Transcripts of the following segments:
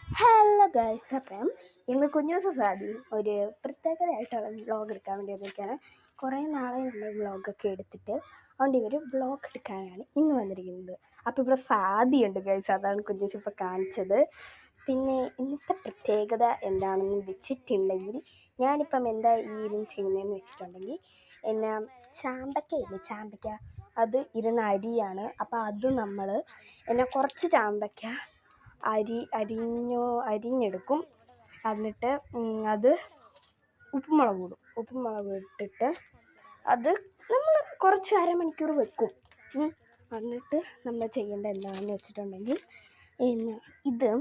Hello guys, അപ്പം ഇന്ന് കുഞ്ഞൂസ് സാദി ഒരു പ്രത്യേകതയായിട്ടുള്ള വ്ളോഗ് എടുക്കാൻ വേണ്ടി വന്നിരിക്കുകയാണ്. കുറേ നാളെ നമ്മൾ വ്ളോഗൊക്കെ എടുത്തിട്ട് അതുകൊണ്ട് ഇവർ വ്ളോഗ് എടുക്കാനാണ് ഇന്ന് വന്നിരിക്കുന്നത്. അപ്പോൾ ഇവിടെ സാദിയുണ്ട് ഗൈസ്, അതാണ് കുഞ്ഞൂസ് ഇപ്പോൾ കാണിച്ചത്. പിന്നെ ഇന്നത്തെ പ്രത്യേകത എന്താണെന്ന് വെച്ചിട്ടുണ്ടെങ്കിൽ, ഞാനിപ്പം എന്താ ഈ ഇരുന്ന് ചെയ്യുന്നതെന്ന് വെച്ചിട്ടുണ്ടെങ്കിൽ, എന്നെ ചാമ്പയ്ക്ക അത് ഇരുന്ന് അരിയാണ്. അപ്പോൾ അത് നമ്മൾ കുറച്ച് ചാമ്പയ്ക്ക അരിഞ്ഞെടുക്കും. എന്നിട്ട് അത് ഉപ്പുമുളക് ഇട്ടിട്ട് അത് നമ്മൾ കുറച്ച് അരമണിക്കൂർ വെക്കും. എന്നിട്ട് നമ്മൾ ചെയ്യേണ്ടത് എന്താണെന്ന് വെച്ചിട്ടുണ്ടെങ്കിൽ, ഇത്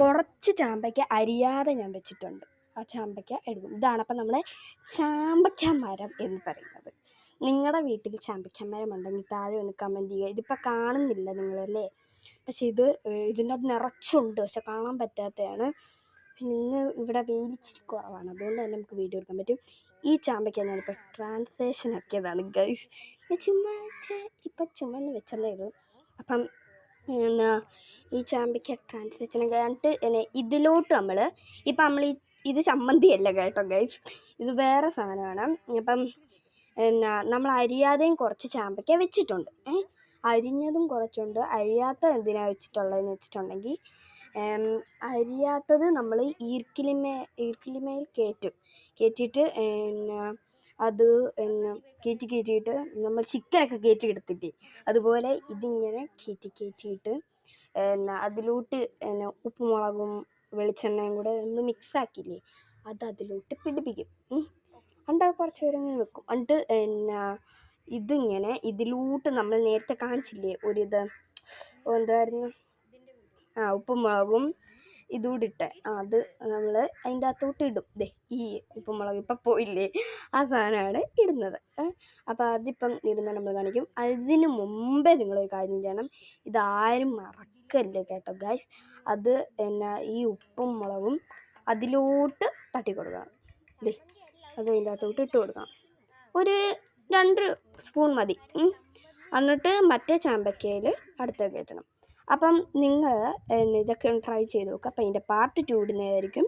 കുറച്ച് ചാമ്പയ്ക്ക അരിയാതെ ഞാൻ വെച്ചിട്ടുണ്ട്. ആ ചാമ്പയ്ക്ക എടുക്കും. ഇതാണ് അപ്പം നമ്മളെ ചാമ്പയ്ക്ക മരം എന്ന് പറയുന്നത്. നിങ്ങളുടെ വീട്ടിൽ ചാമ്പയ്ക്ക മരം ഉണ്ടെങ്കിൽ താഴെ ഒന്ന് കമൻറ്റ് ചെയ്യുക. ഇതിപ്പോൾ കാണുന്നില്ല നിങ്ങളല്ലേ, പക്ഷെ ഇതിൻ്റെ അത് നിറച്ചുണ്ട്, പക്ഷെ കാണാൻ പറ്റാത്തതാണ്. പിന്നെ ഇന്ന് ഇവിടെ വെയിലിച്ചിരി കുറവാണ്, അതുകൊണ്ട് തന്നെ നമുക്ക് വീഡിയോ എടുക്കാൻ പറ്റും. ഈ ചാമ്പയ്ക്ക ഞാനിപ്പോൾ ട്രാൻസ്ലേഷൻ ആക്കിയതാണ് ഗൈസ്. ചുമന്ന് വെച്ചതേ ഉള്ളൂ. അപ്പം ഈ ചാമ്പയ്ക്ക ട്രാൻസ്ലേഷൻ കഴിഞ്ഞിട്ട് ഇതിലോട്ട് നമ്മൾ ഇത് ചമ്മന്തിയല്ല കേട്ടോ ഗൈസ്, ഇത് വേറെ സാധനമാണ്. അപ്പം നമ്മൾ അരിയാതെയും കുറച്ച് ചാമ്പയ്ക്ക വെച്ചിട്ടുണ്ട്. അരിഞ്ഞതും കുറച്ചുണ്ട്. അരിയാത്ത എന്തിനാണ് വെച്ചിട്ടുള്ളതെന്ന് വെച്ചിട്ടുണ്ടെങ്കിൽ, അരിയാത്തത് നമ്മൾ ഈർക്കിലിമേൽ കയറ്റിയിട്ട് അത് കയറ്റിയിട്ട് നമ്മൾ ചിക്കനൊക്കെ കയറ്റിയെടുത്തിട്ട് അതുപോലെ ഇതിങ്ങനെ കയറ്റിയിട്ട് അതിലോട്ട് ഉപ്പുമുളകും വെളിച്ചെണ്ണയും കൂടെ നമ്മൾ മിക്സാക്കിയില്ലേ, അത് അതിലോട്ട് പിടിപ്പിക്കും. എന്നിട്ട് അത് കുറച്ച് നേരം ഇങ്ങനെ വെക്കും. എന്നിട്ട് ഇതിങ്ങനെ ഇതിലോട്ട് നമ്മൾ നേരത്തെ കാണിച്ചില്ലേ എന്തായിരുന്നു, ഉപ്പുമുളകും ഇതുകൂടി ഇട്ട് അത് നമ്മൾ അതിൻ്റെ അകത്തോട്ട് ഇടും. ഈ ഉപ്പുമുളക് ഇപ്പം പോയില്ലേ, ആ സാധനമാണ് ഇടുന്നത്. അപ്പോൾ അതിപ്പം ഇടുന്നത് നമ്മൾ കാണിക്കും. അതിന് മുമ്പേ നിങ്ങളൊരു കാര്യം ചെയ്യണം, ഇതാരും മറക്കല്ലേ കേട്ടോ ഗൈസ്. അത് ഈ ഉപ്പും മുളകും അതിലോട്ട് തട്ടി കൊടുക്കണം. അത് അതിൻ്റെ അകത്തോട്ട് ഇട്ട് കൊടുക്കണം. ഒരു 2 സ്പൂൺ മതി. എന്നിട്ട് മറ്റേ ചാമ്പയ്ക്കയിൽ അടുത്ത കയറ്റണം. അപ്പം നിങ്ങൾ ഇതൊക്കെ ഒന്ന് ട്രൈ ചെയ്ത് നോക്കുക. അപ്പം ഇതിൻ്റെ പാർട്ട് 2 ഇടുന്നതായിരിക്കും.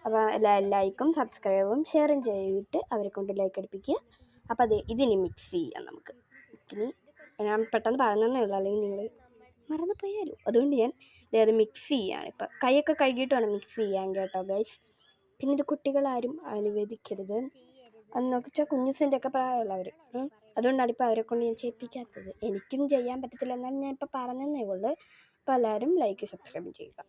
അപ്പോൾ ലൈക്കും സബ്സ്ക്രൈബും ഷെയറും ചെയ്തിട്ട് അവരെ കൊണ്ട് ലൈക്ക് അടുപ്പിക്കുക. അപ്പോൾ ഇതിനി മിക്സ് ചെയ്യാം നമുക്ക്. ഇനി ഞാൻ പെട്ടെന്ന് പറഞ്ഞതേ ഉള്ളൂ, അല്ലെങ്കിൽ നിങ്ങൾ മറന്നു പോയാലോ, അതുകൊണ്ട് ഞാൻ അത് മിക്സ് ചെയ്യാണ്. ഇപ്പം കൈയൊക്കെ കഴുകിയിട്ട് വേണം മിക്സ് ചെയ്യാൻ കേട്ടോ ഗൈസ്. പിന്നെ ഇത് കുട്ടികളാരും അനുവദിക്കരുത്. അന്ന് വെച്ചാൽ കുഞ്ഞുസിൻ്റെ ഒക്കെ പ്രായമുള്ളവർ, അതുകൊണ്ടാണ് ഇപ്പോൾ അവരെ കൊണ്ട് ഞാൻ ചെയ്യിപ്പിക്കാത്തത്. എനിക്കും ചെയ്യാൻ പറ്റത്തില്ല, എന്നാലും ഞാൻ ഇപ്പോൾ പറഞ്ഞതേ ഉള്ളൂ. അപ്പോൾ എല്ലാവരും ലൈക്ക് സബ്സ്ക്രൈബ് ചെയ്യുക.